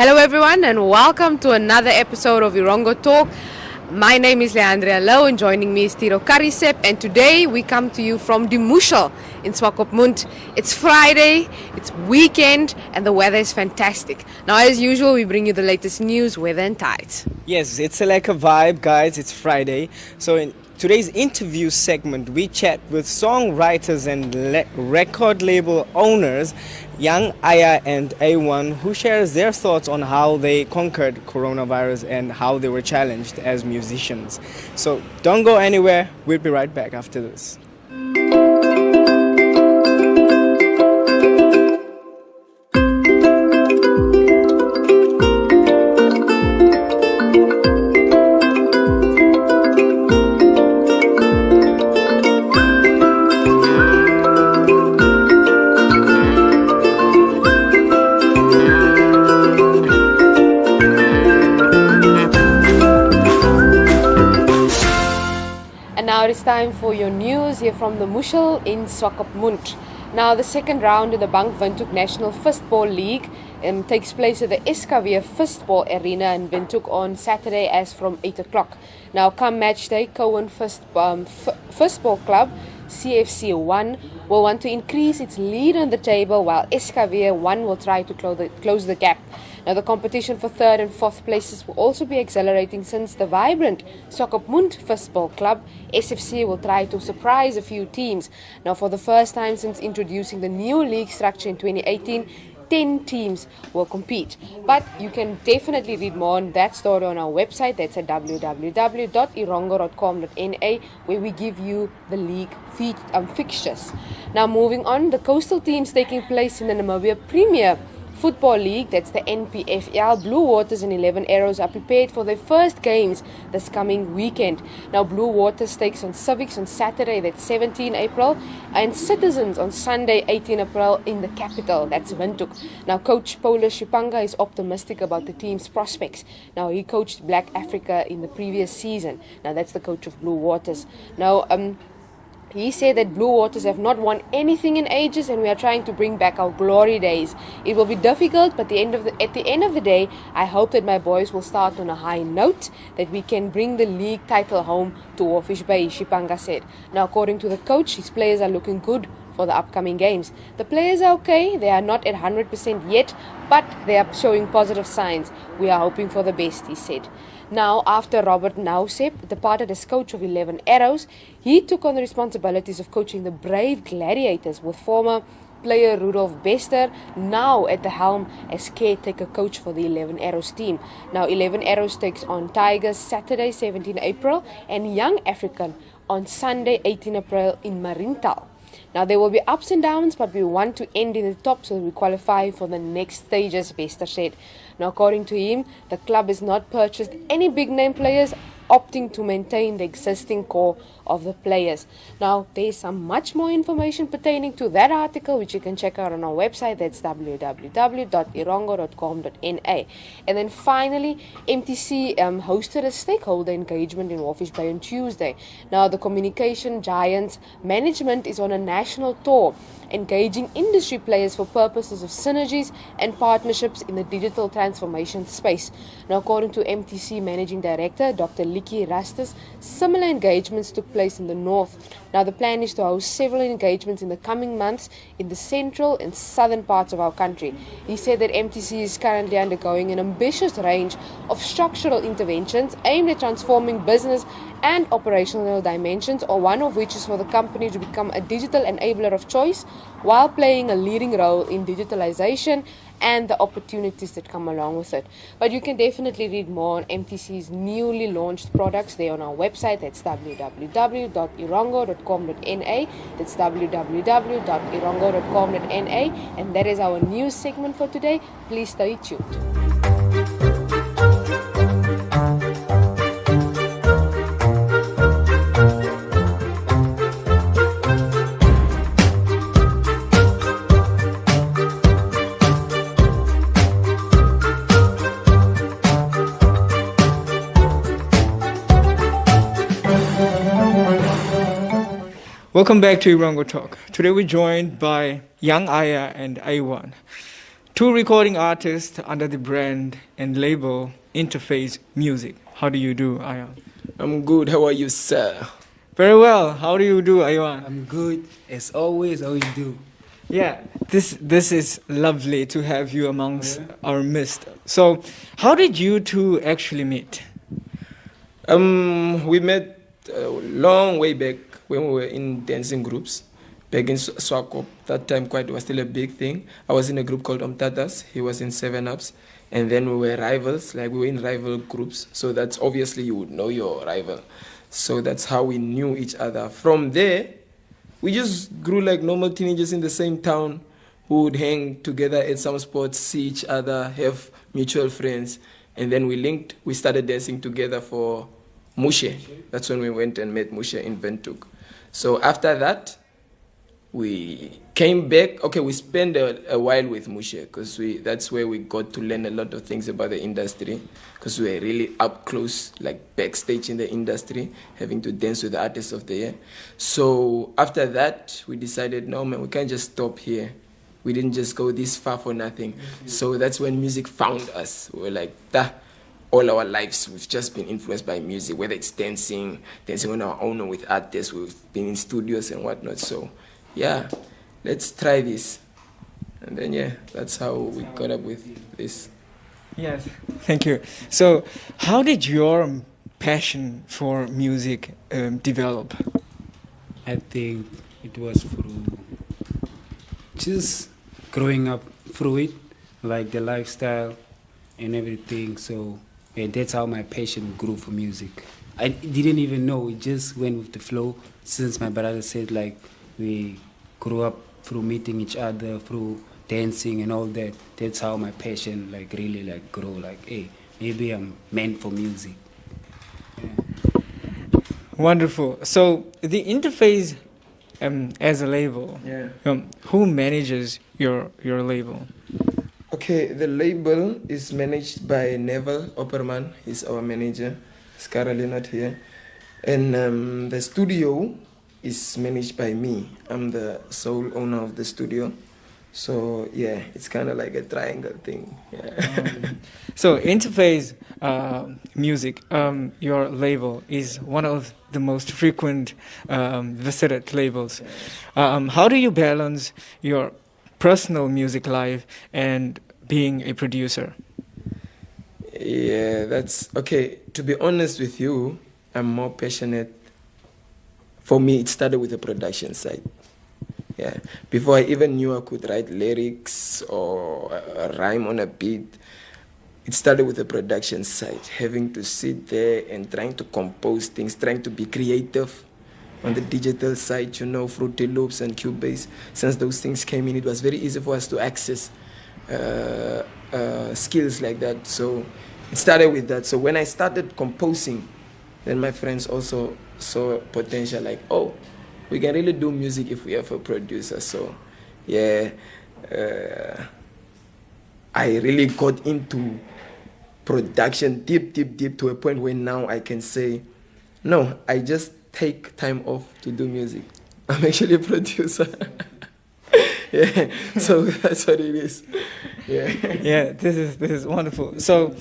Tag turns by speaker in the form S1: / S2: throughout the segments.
S1: Hello everyone and welcome to another episode of Erongo Talk. My name is Leandria Low and joining me is Tiro Karisep, and today we come to you from Die Muschel in Swakopmund. It's Friday, it's weekend and the weather is fantastic. Now as usual we bring you the latest news, weather and tides.
S2: Yes, it's like a vibe, guys. It's Friday. So in today's interview segment, we chat with songwriters and record label owners, Young Iya and A1, who shares their thoughts on how they conquered coronavirus and how they were challenged as musicians. So don't go anywhere. We'll be right back after this.
S1: Now it is time for your news here from the Muschel in Swakopmund. Now the second round in the Bank Windhoek National Fistball League takes place at the SKW Fistball Arena in Windhoek on Saturday as from 8 o'clock. Now come match day, Cohen Fistball Club CFC 1 will want to increase its lead on the table, while SKW 1 will try to close the gap. Now the competition for third and fourth places will also be accelerating, since the vibrant Swakopmund Fistball Club SFC will try to surprise a few teams. Now for the first time since introducing the new league structure in 2018, 10 teams will compete. But you can definitely read more on that story on our website. That's at www.erongo.com.na, where we give you the league fixtures. Now moving on, the coastal teams taking place in the Namibia Premier Football League, that's the NPFL, Blue Waters and 11 Arrows are prepared for their first games this coming weekend. Now Blue Waters takes on Civics on Saturday, that's 17 April, and Citizens on Sunday, 18 April in the capital, that's Windhoek. Now coach Paulus Shipanga is optimistic about the team's prospects. Now he coached Black Africa in the previous season. Now that's the coach of Blue Waters. Now he said that Blue Waters have not won anything in ages and we are trying to bring back our glory days. It will be difficult, but at the end of the day, I hope that my boys will start on a high note, that we can bring the league title home to Warfish Bay, Shipanga said. Now according to the coach, his players are looking good for the upcoming games. The players are okay, they are not at 100% yet, but they are showing positive signs. We are hoping for the best, he said. Now, after Robert Nausep departed as coach of 11 Arrows, he took on the responsibilities of coaching the Brave Gladiators, with former player Rudolf Bester now at the helm as caretaker coach for the 11 Arrows team. Now 11 Arrows takes on Tigers Saturday 17 April and Young African on Sunday 18 April in Marintal. Now there will be ups and downs, but we want to end in the top so that we qualify for the next stages, Bester said. Now according to him, the club has not purchased any big name players, opting to maintain the existing core of the players. Now there's some much more information pertaining to that article which you can check out on our website. That's www.erongo.com.na. And then finally, MTC hosted a stakeholder engagement in Warfish Bay on Tuesday. Now the communication giant's management is on a national tour, engaging industry players for purposes of synergies and partnerships in the digital transformation space. Now according to MTC Managing Director Dr. Licky Rastus, similar engagements took place in the north. Now the plan is to host several engagements in the coming months in the central and southern parts of our country. He said that MTC is currently undergoing an ambitious range of structural interventions aimed at transforming business and operational dimensions, or one of which is for the company to become a digital enabler of choice while playing a leading role in digitalization and the opportunities that come along with it. But you can definitely read more on MTC's newly launched products there on our website. That's www.erongo.com.na. That's www.erongo.com.na. And that is our news segment for today. Please stay tuned.
S2: Welcome back to Erongo Talk. Today we're joined by Young Iya and A1. two recording artists under the brand and label Interface Music. How do you do, Ayan?
S3: I'm good. How are you, sir?
S2: Very well. How do you do, Ayan?
S4: I'm good, as always, always do.
S2: Yeah, this is lovely to have you amongst our midst. So, how did you two actually meet?
S3: We met a long way back when we were in dancing groups. Back in Swakop, that time quite was still a big thing. I was in a group called Omtatas. He was in Seven Ups. And then we were rivals, like we were in rival groups. So that's obviously you would know your rival. So that's how we knew each other. From there, we just grew like normal teenagers in the same town who would hang together at some spots, see each other, have mutual friends. And then we linked. We started dancing together for Mushe. That's when we went and met Mushe in Ventuk. So after that, we came back. Okay, we spent a while with Mushe because that's where we got to learn a lot of things about the industry, because we were really up close, like backstage in the industry, having to dance with the artists of the year. So after that, we decided, no man, we can't just stop here. We didn't just go this far for nothing. So that's when music found us. We were like, all our lives we've just been influenced by music, whether it's dancing on our own or with artists. We've been in studios and whatnot. So yeah, let's try this. And then, yeah, that's how we got up with this.
S2: Yes, thank you. So, how did your passion for music develop?
S4: I think it was through just growing up through it, like the lifestyle and everything. So yeah, that's how my passion grew for music. I didn't even know, it just went with the flow. Since my brother said, like, we grew up through meeting each other, through dancing and all that. That's how my passion like really like grow. Like, hey, maybe I'm meant for music. Yeah.
S2: Wonderful. So the Interface as a label, who manages your label?
S3: Okay, the label is managed by Neville Opperman. He's our manager. He's currently not here. And the studio is managed by me. I'm the sole owner of the studio. So yeah, it's kind of like a triangle thing. Yeah.
S2: So Interface Music, your label, is one of the most frequent visited labels. How do you balance your personal music life and being a producer?
S3: Yeah, that's okay. To be honest with you, I'm more passionate. For me, it started with the production side. Yeah, before I even knew I could write lyrics or a rhyme on a beat, it started with the production side, having to sit there and trying to compose things, trying to be creative. On the digital side, you know, Fruity Loops and Cubase, since those things came in, it was very easy for us to access skills like that. So it started with that. So when I started composing, then my friends also saw potential, like, oh, we can really do music if we have a producer. So yeah, I really got into production deep to a point where now I can say, no, I just take time off to do music. I'm actually a producer. Yeah, so that's what it is. Yeah.
S2: Yeah, this is wonderful. So,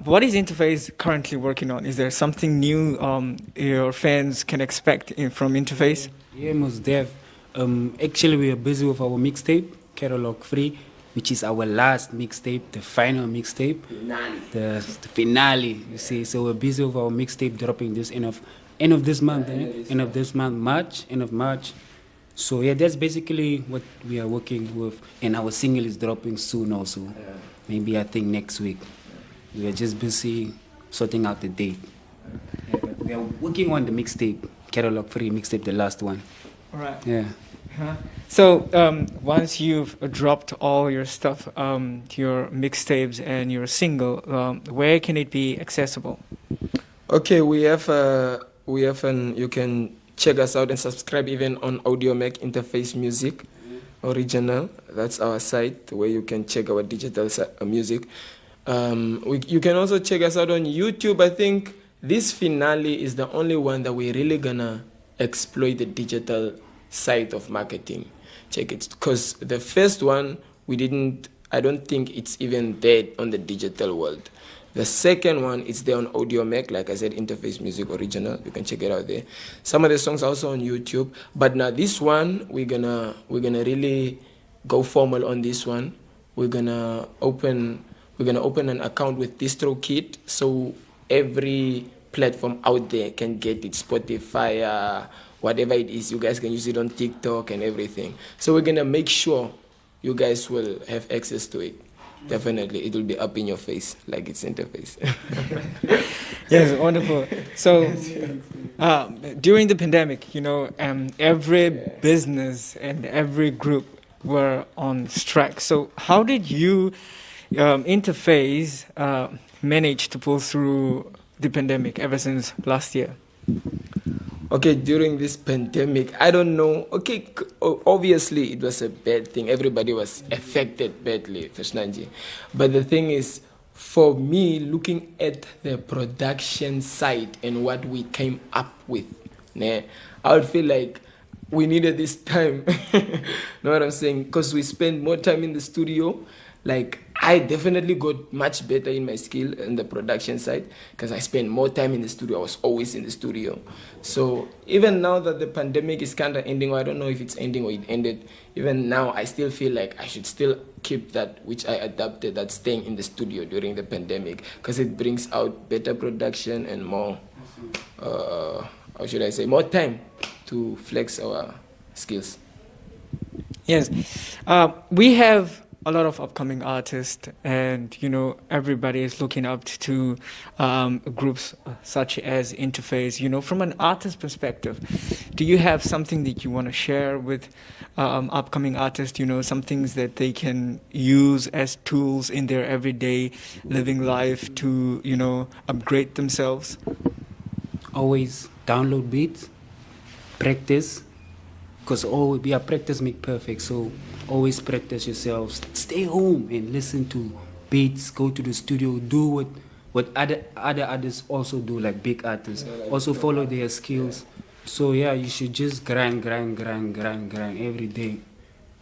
S2: what is Interface currently working on? Is there something new your fans can expect from Interface?
S4: Yeah, most def. Actually, we are busy with our mixtape, Catalog Free, which is our last mixtape, the final mixtape, the finale. You see, so we're busy with our mixtape dropping this end of this month, end of March. So yeah, that's basically what we are working with, and our single is dropping soon also. Yeah. Maybe I think next week. We are just busy sorting out the date. Yeah, but we are working on the mixtape, Catalog Free mixtape, the last one.
S2: All right.
S4: Yeah.
S2: So once you've dropped all your stuff, your mixtapes and your single, where can it be accessible?
S3: Okay, we have you can check us out and subscribe even on AudioMac Interface Music Original. That's our site where you can check our digital music. You can also check us out on YouTube. I think this finale is the only one that we're really gonna exploit the digital side of marketing. Check it, because the first one we didn't I don't think it's even there on the digital world. The second one is there on Audio Mac, like I said, Interface Music Original. You can check it out there. Some of the songs are also on YouTube. But now this one, we're gonna really go formal on this one. We're gonna open an account with DistroKid, so every platform out there can get it. Spotify, whatever it is, you guys can use it on TikTok and everything. So we're gonna make sure you guys will have access to it. Definitely, it will be up in your face, like its interface.
S2: Yes, wonderful. So, during the pandemic, every business and every group were on strike. So, how did you interface manage to pull through the pandemic ever since last year?
S3: Okay, during this pandemic, I don't know. Okay, obviously it was a bad thing. Everybody was affected badly, Feshnanji. But the thing is, for me, looking at the production side and what we came up with, I would feel like we needed this time. Know what I'm saying? Because we spent more time in the studio. Like, I definitely got much better in my skill in the production side because I spent more time in the studio. I was always in the studio. So even now that the pandemic is kind of ending, or I don't know if it's ending or it ended, even now I still feel like I should still keep that which I adapted, that staying in the studio during the pandemic, because it brings out better production and more, how should I say, more time to flex our skills.
S2: Yes. We have a lot of upcoming artists, and everybody is looking up to groups such as Interface. From an artist perspective, do you have something that you want to share with upcoming artists? Some things that they can use as tools in their everyday living life to upgrade themselves?
S4: Always download beats, practice, because we are practice make perfect. So always practice yourselves. Stay home and listen to beats. Go to the studio. Do what others also do, like big artists. Also follow their skills. So yeah, you should just grind every day.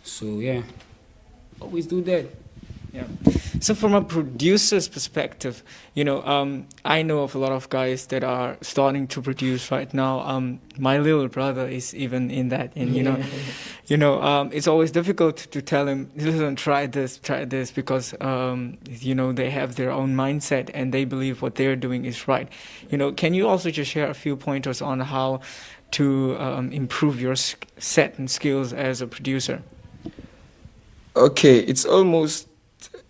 S4: So yeah, always do that.
S2: Yeah. So from a producer's perspective, I know of a lot of guys that are starting to produce right now. My little brother is even in that, and it's always difficult to tell him, listen, try this, because they have their own mindset and they believe what they're doing is right. Can you also just share a few pointers on how to improve your set and skills as a producer?
S3: Okay, it's almost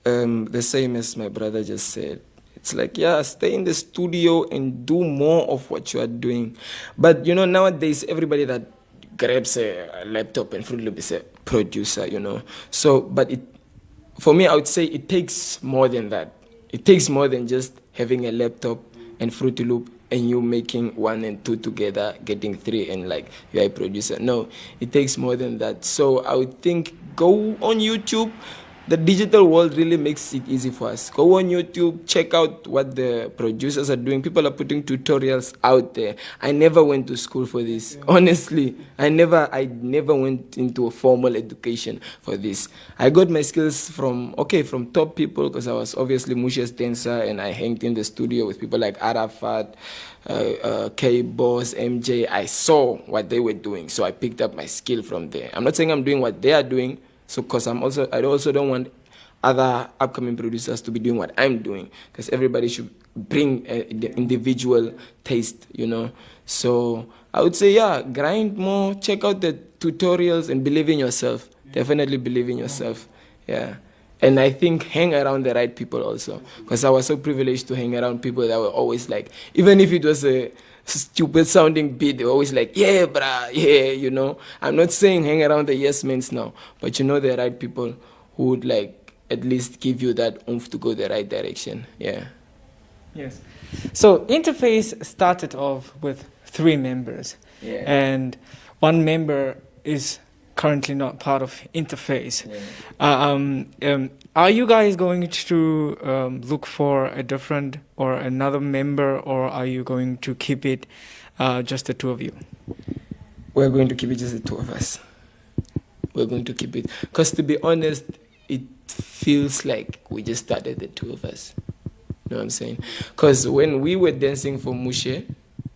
S3: the same as my brother just said. It's like, stay in the studio and do more of what you are doing. But, nowadays, everybody that grabs a laptop and Fruit Loop is a producer, So, but for me, I would say it takes more than that. It takes more than just having a laptop and Fruit Loop and you making 1 and 2 together, getting 3, and like you're a producer. No, it takes more than that. So I would think go on YouTube. The digital world really makes it easy for us. Go on YouTube, check out what the producers are doing. People are putting tutorials out there. I never went to school for this. Honestly, I never went into a formal education for this. I got my skills from top people, because I was obviously Musha's dancer and I hanged in the studio with people like Arafat, K-Boss, MJ. I saw what they were doing, so I picked up my skill from there. I'm not saying I'm doing what they are doing, so because I also don't want other upcoming producers to be doing what I'm doing, because everybody should bring the individual taste, So I would say, grind more, check out the tutorials, and believe in yourself. Definitely believe in yourself. Yeah. And I think hang around the right people also, because I was so privileged to hang around people that were always like, even if it was a stupid sounding beat, they were always like, yeah, bruh, yeah, I'm not saying hang around the yes mens now, but the right people who would like at least give you that oomph to go the right direction. Yeah.
S2: Yes. So Interface started off with 3 members, and 1 member is currently not part of Interface. Are you guys going to look for a different or another member, or are you going to keep it just the 2 of you?
S3: We're going to keep it just the 2 of us. We're going to keep it, because to be honest, it feels like we just started, the two of us. You know what I'm saying? Because when we were dancing for Mushe,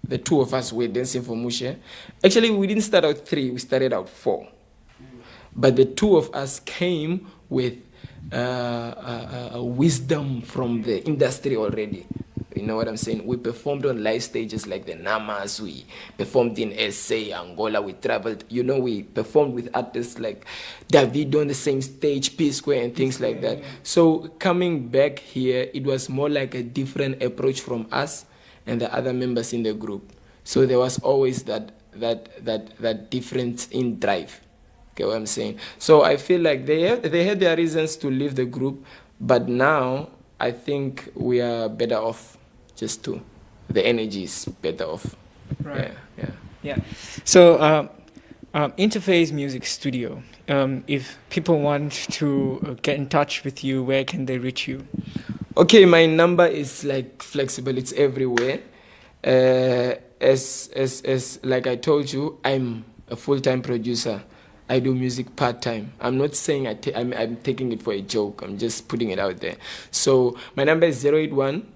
S3: the two of us were dancing for Mushe. Actually, we didn't start out 3, we started out 4. But the two of us came with wisdom from the industry already. You know what I'm saying? We performed on live stages like the Namas. We performed in SA, Angola. We traveled. You know, we performed with artists like David on the same stage, P Square, and things like that. So coming back here, it was more like a different approach from us and the other members in the group. So there was always that difference in drive. Okay, what I'm saying? So I feel like they had their reasons to leave the group, but now I think we are better off. Just to, the energy is better off.
S2: Right.
S3: Yeah.
S2: So, Interface Music Studio. If people want to get in touch with you, where can they reach you?
S3: Okay, my number is like flexible. It's everywhere. As like I told you, I'm a full-time producer. I do music part-time. I'm not saying I'm taking it for a joke. I'm just putting it out there. So my number is 081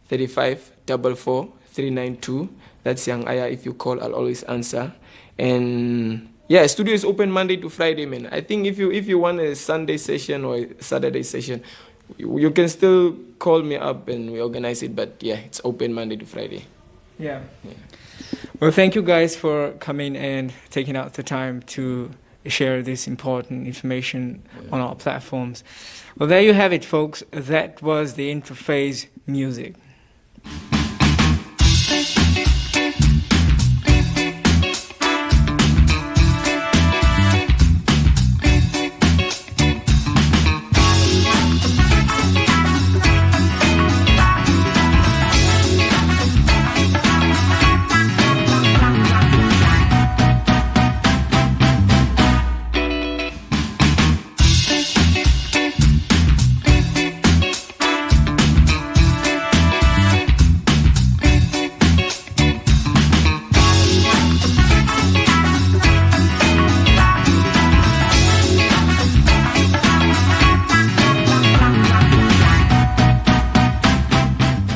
S3: 35 44 392. That's Young Iya. If you call, I'll always answer. And yeah, studio is open Monday to Friday, man. I think if you want a Sunday session or a Saturday session, you can still call me up and we organize it. But yeah, it's open Monday to Friday.
S2: Yeah. Well, thank you guys for coming and taking out the time to share this important information on our platforms. Well, there you have it, folks. That was the Interface Music.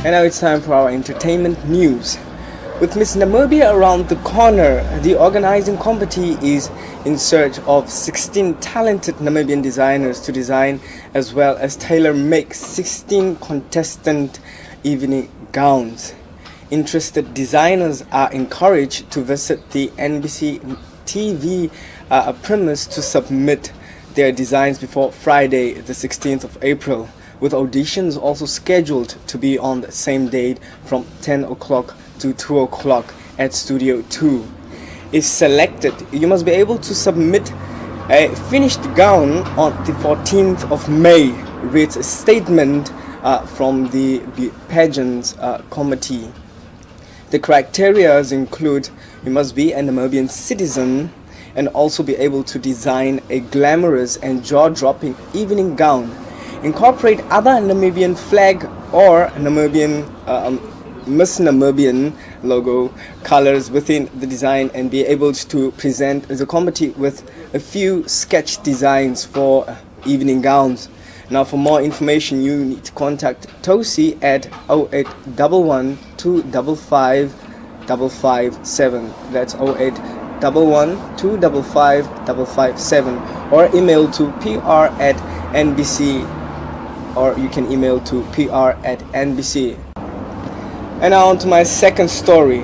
S2: And now it's time for our entertainment news. With Miss Namibia around the corner, the organizing committee is in search of 16 talented Namibian designers to design as well as tailor-make 16 contestant evening gowns. Interested designers are encouraged to visit the NBC TV premise to submit their designs before Friday, the 16th of April. With auditions also scheduled to be on the same date from 10 o'clock to 2 o'clock at Studio 2. If selected, you must be able to submit a finished gown on the 14th of May, reads a statement from the pageants committee. The criteria include you must be a Namibian citizen and also be able to design a glamorous and jaw-dropping evening gown. Incorporate other Namibian flag or Namibian Miss Namibian logo colors within the design and be able to present the committee with a few sketch designs for evening gowns. Now for more information you need to contact Tosi at 0811 255 557. That's 0811 255 557, or email to pr@nbc, or you can email to pr@nbc. And now on to my second story.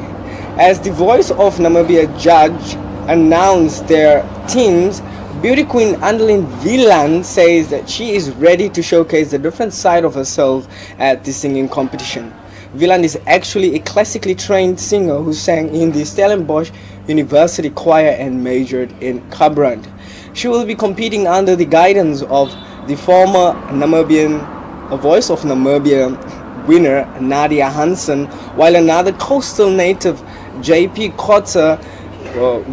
S2: As the Voice of Namibia judge announced their teams, beauty queen Annelien Wieland says that she is ready to showcase the different side of herself at the singing competition. Wieland is actually a classically trained singer who sang in the Stellenbosch University Choir and majored in Kabrand. She will be competing under the guidance of the former Namibian Voice of Namibia winner Nadia Hansen, while another coastal native, JP Kotzer,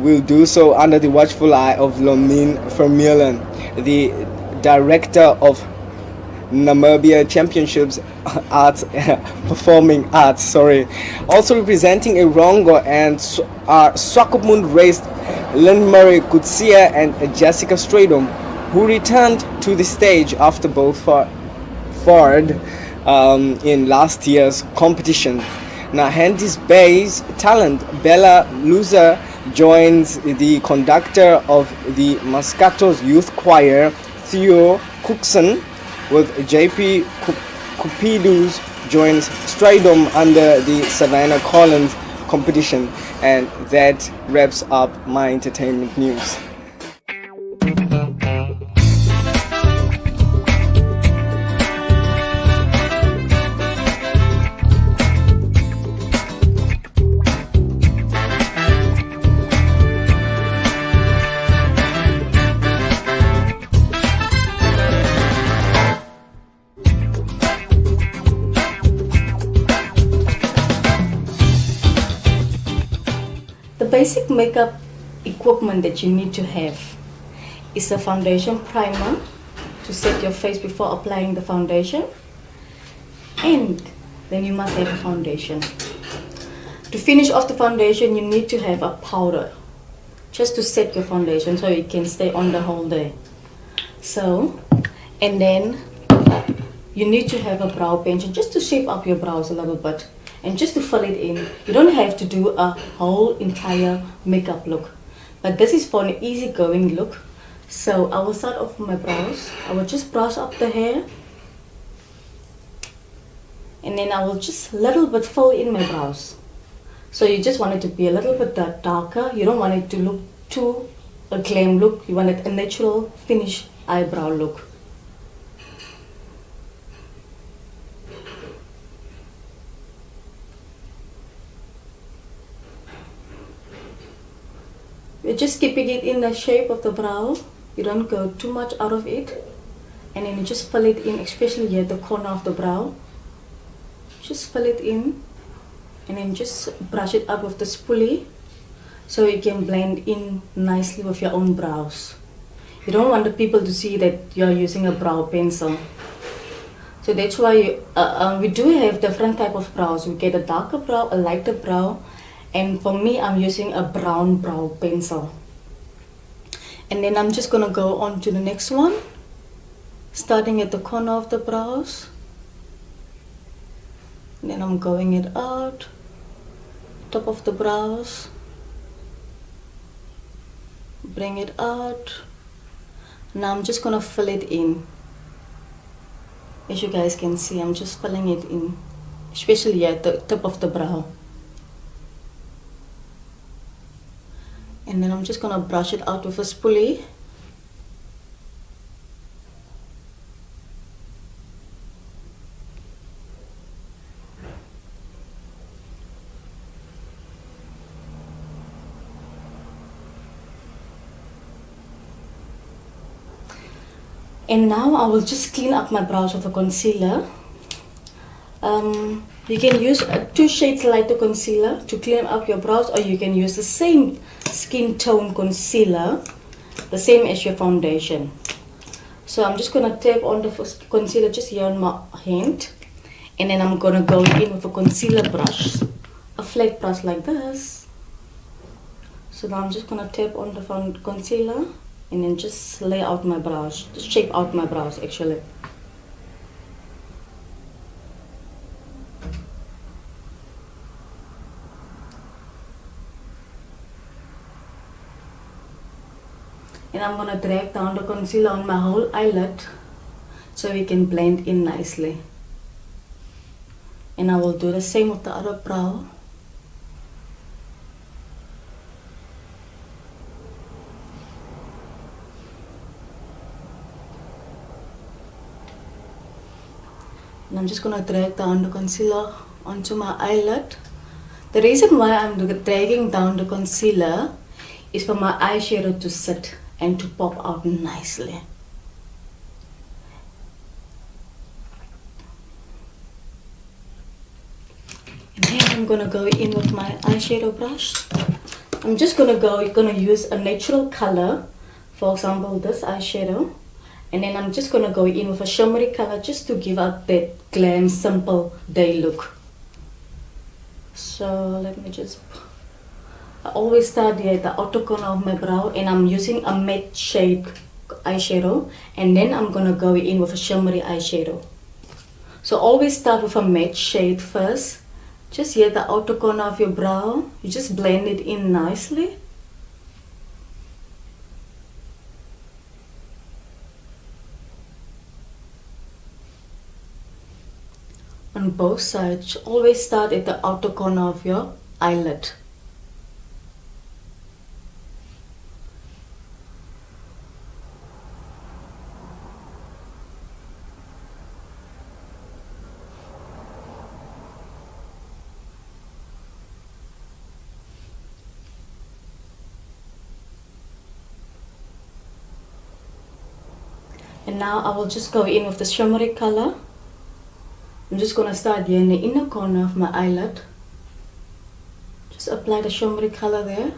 S2: will do so under the watchful eye of Lomin Vermeulen, the director of Namibia Championships Performing Arts. Also representing Erongo and Swakopmund raised Lynn Murray Kutsia and Jessica Stradom, who returned to the stage after both Ford in last year's competition. Now, Handy's Bay's talent Bella Luza joins the conductor of the Moscato's youth choir, Theo Cookson, with JP Cupido's joins Stridom under the Savannah Collins competition. And that wraps up my entertainment news.
S5: The basic makeup equipment that you need to have is a foundation primer to set your face before applying the foundation, and then you must have a foundation. To finish off the foundation, you need to have a powder just to set your foundation so it can stay on the whole day. So, and then you need to have a brow pencil just to shape up your brows a little bit. And just to fill it in, you don't have to do a whole entire makeup look. But this is for an easygoing look. So I will start off with my brows. I will just brush up the hair. And then I will just little bit fill in my brows. So you just want it to be a little bit darker. You don't want it to look too a glam look. You want it a natural finished eyebrow look. You're just keeping it in the shape of the brow. You don't go too much out of it. And then you just fill it in, especially here at the corner of the brow. Just fill it in. And then just brush it up with the spoolie so it can blend in nicely with your own brows. You don't want the people to see that you're using a brow pencil. So that's why we do have different type of brows. We get a darker brow, a lighter brow. And for me, I'm using a brown brow pencil. And then I'm just gonna go on to the next one, starting at the corner of the brows. And then I'm going it out, top of the brows, bring it out. Now I'm just gonna fill it in. As you guys can see, I'm just filling it in, especially at the top of the brow. And then I'm just gonna brush it out with a spoolie. And now I will just clean up my brows with a concealer. You can use a 2 shades lighter concealer to clean up your brows, or you can use the same skin tone concealer, the same as your foundation. So I'm just gonna tap on the concealer just here on my hand, and then I'm gonna go in with a concealer brush, a flat brush like this. So now I'm just gonna tap on the concealer and then just lay out my brows, just shape out my brows actually. And I'm gonna drag down the concealer on my whole eyelid so it can blend in nicely. And I will do the same with the other brow. And I'm just gonna drag down the concealer onto my eyelid. The reason why I'm dragging down the concealer is for my eyeshadow to sit and to pop out nicely. And then I'm gonna go in with my eyeshadow brush. I'm just gonna use a natural color, for example this eyeshadow, and then I'm just gonna go in with a shimmery color just to give out that glam simple day look. So let me just, I always start here at the outer corner of my brow, and I'm using a matte shade eyeshadow, and then I'm gonna go in with a shimmery eyeshadow. So always start with a matte shade first. Just here the outer corner of your brow, you just blend it in nicely. On both sides, always start at the outer corner of your eyelid. And now I will just go in with the shimmery color. I'm just going to start here in the inner corner of my eyelid. Just apply the shimmery color there.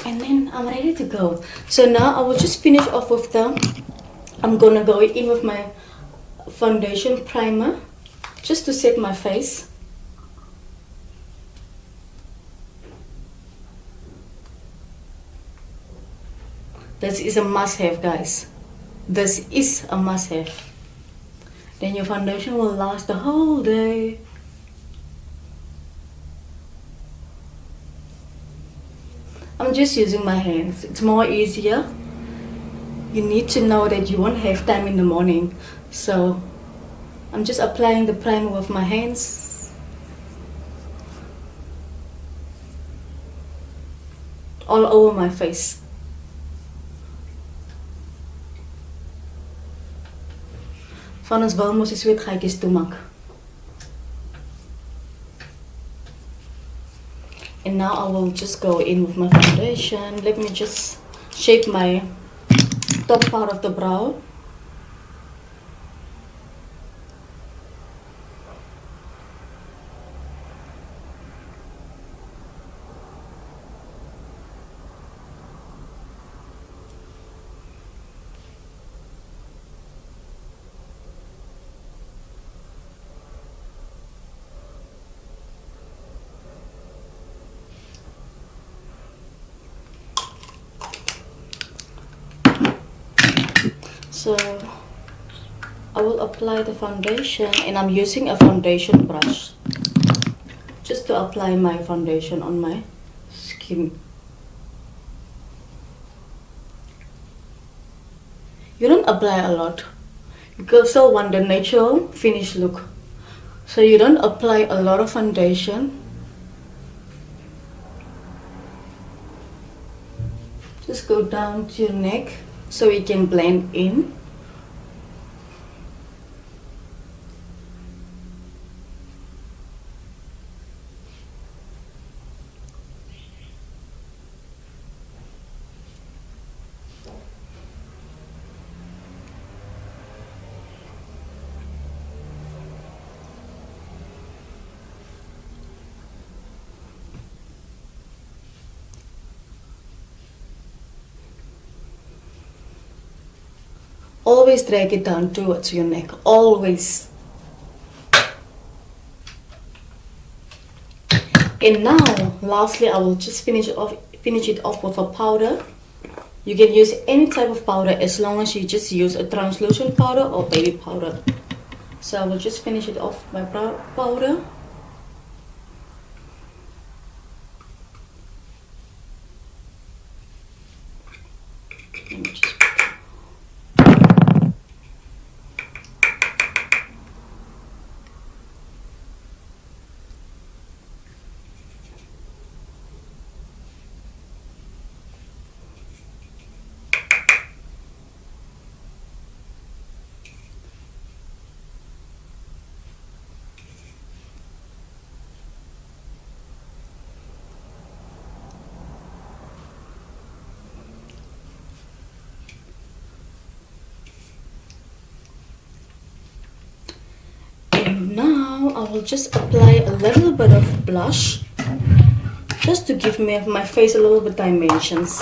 S5: And then I'm ready to go. So now I will just finish off with I'm going to go in with my foundation primer just to set my face. This is a must-have, guys. This is a must-have. Then your foundation will last the whole day. I'm just using my hands. It's more easier. You need to know that you won't have time in the morning. So I'm just applying the primer with my hands. All over my face. Van ons wil mos die sweetgaatjies toemaak. And now I will just go in with my foundation. Let me just shape my top part of the brow. So I will apply the foundation, and I'm using a foundation brush just to apply my foundation on my skin. You don't apply a lot because still want the natural finished look. So you don't apply a lot of foundation. Just go down to your neck so it can blend in. Always drag it down towards your neck, always. And now, lastly, I will just finish it off with a powder. You can use any type of powder as long as you just use a translucent powder or baby powder. So I will just finish it off by powder. Now I will just apply a little bit of blush just to give my face a little bit dimensions.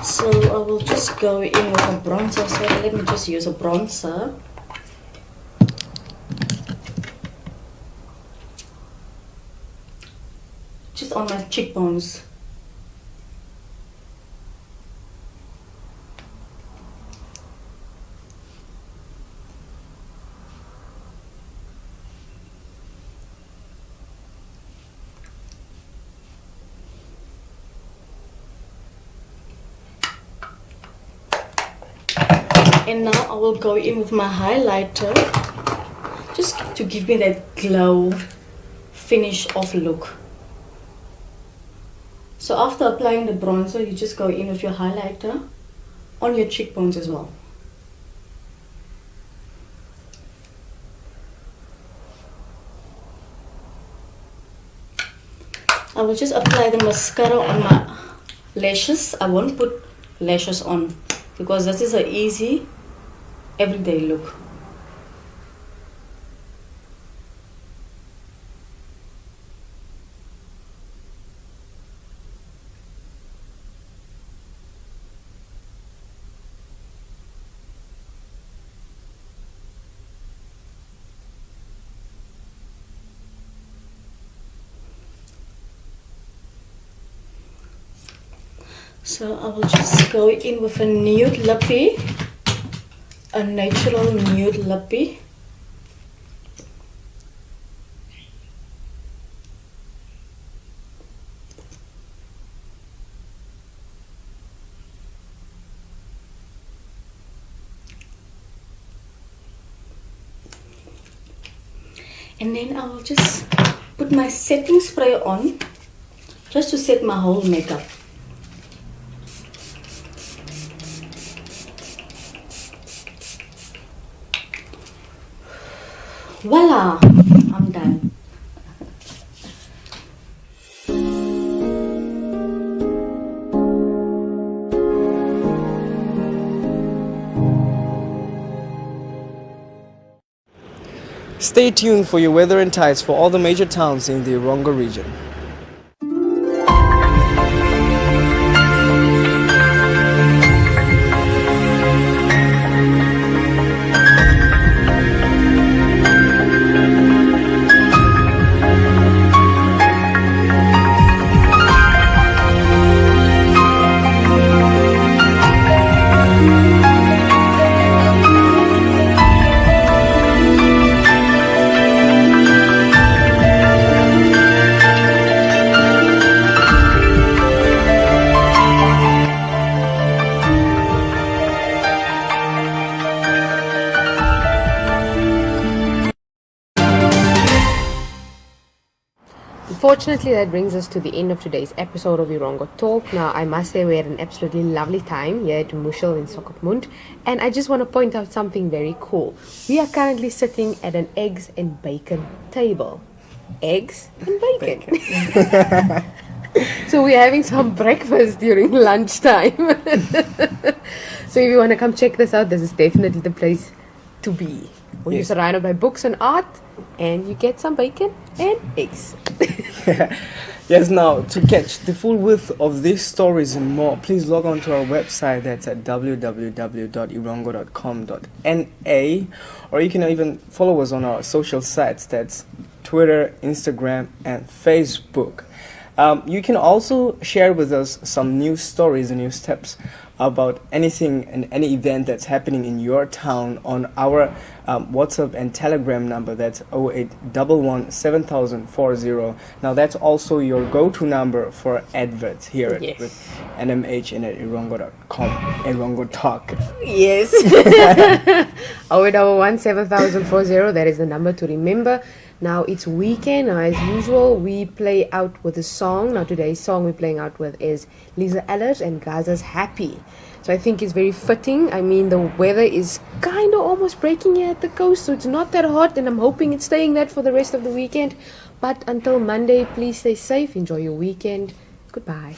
S5: So I will just go in with a bronzer. So let me just use a bronzer. Just on my cheekbones. And now I will go in with my highlighter just to give me that glow finish off look. So after applying the bronzer, you just go in with your highlighter on your cheekbones as well. I will just apply the mascara on my lashes. I won't put lashes on because this is an easy everyday look. So I will just go in with a nude lippy, a natural nude lippy. And then I will just put my setting spray on just to set my whole makeup. Voila! I'm done.
S2: Stay tuned for your weather and tides for all the major towns in the Erongo region.
S1: Unfortunately, that brings us to the end of today's episode of Erongo Talk. Now, I must say we had an absolutely lovely time here at Die Muschel in Swakopmund, and I just want to point out something very cool. We are currently sitting at an eggs and bacon table. Eggs and bacon. So we're having some breakfast during lunchtime. So if you want to come check this out, this is definitely the place to be. When you're surrounded by books and art, and you get some bacon and eggs.
S2: Yes, now to catch the full width of these stories and more, please log on to our website. That's at www.erongo.com.na, or you can even follow us on our social sites. That's Twitter, Instagram, and Facebook. You can also share with us some news stories and news tips about anything and any event that's happening in your town on our WhatsApp and Telegram number. That's 0811 7040. Now that's also your go-to number for adverts here with NMH and at Erongo.com. Erongo Talk.
S1: Yes. 0811 7040. That is the number to remember. Now it's weekend. Now, as usual, we play out with a song. Now today's song we're playing out with is Lisa Ellers and Gaza's Happy. So I think it's very fitting. I mean, the weather is kind of almost breaking here at the coast, so it's not that hot, and I'm hoping it's staying that for the rest of the weekend. But until Monday, please stay safe. Enjoy your weekend. Goodbye.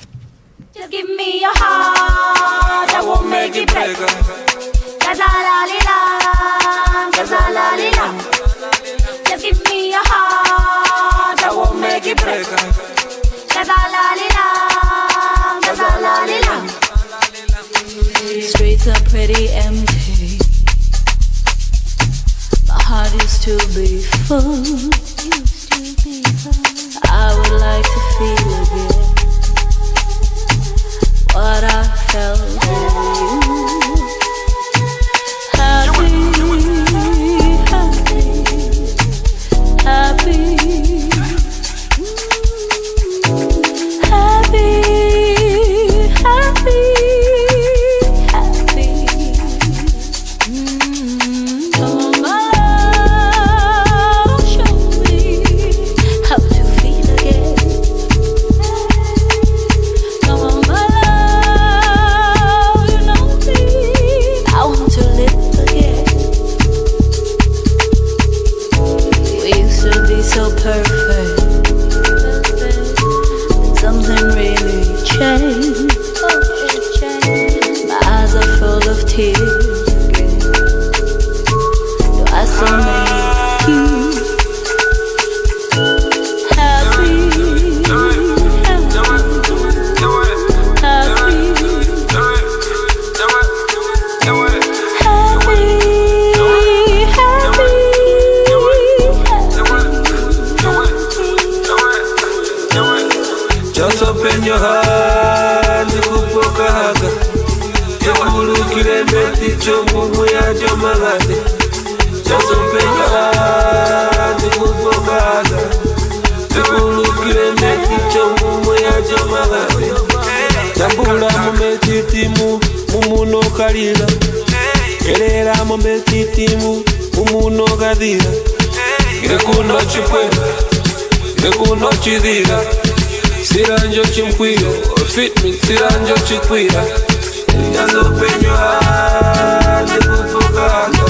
S6: Just give me your heart, I won't make it break. Gaza-la-li-la, gaza-la-li-la. Just give me your heart, I won't make it break. Gaza-la-li-la, gaza-la-li-la. used to be fun. I would like to feel again what I felt with you. Happy, happy, happy. So perfect, something really changed. My eyes are full of tears. Do I still make you happy?
S7: Just open your heart, nikupoka haga. Yekulukile meti chomu ya jomalade. Just open your heart, nikupoka haga. Yekulukile meti chomu ya jomalade. Tambula mumeti timu, mumuno kalila. Kelera mumeti timu, mumuno gadila. Yekuno chipwe, yekuno chidila. Siranjo chimkwira, fit me, siranjo chikwira. Just open your heart, nikupoka haga.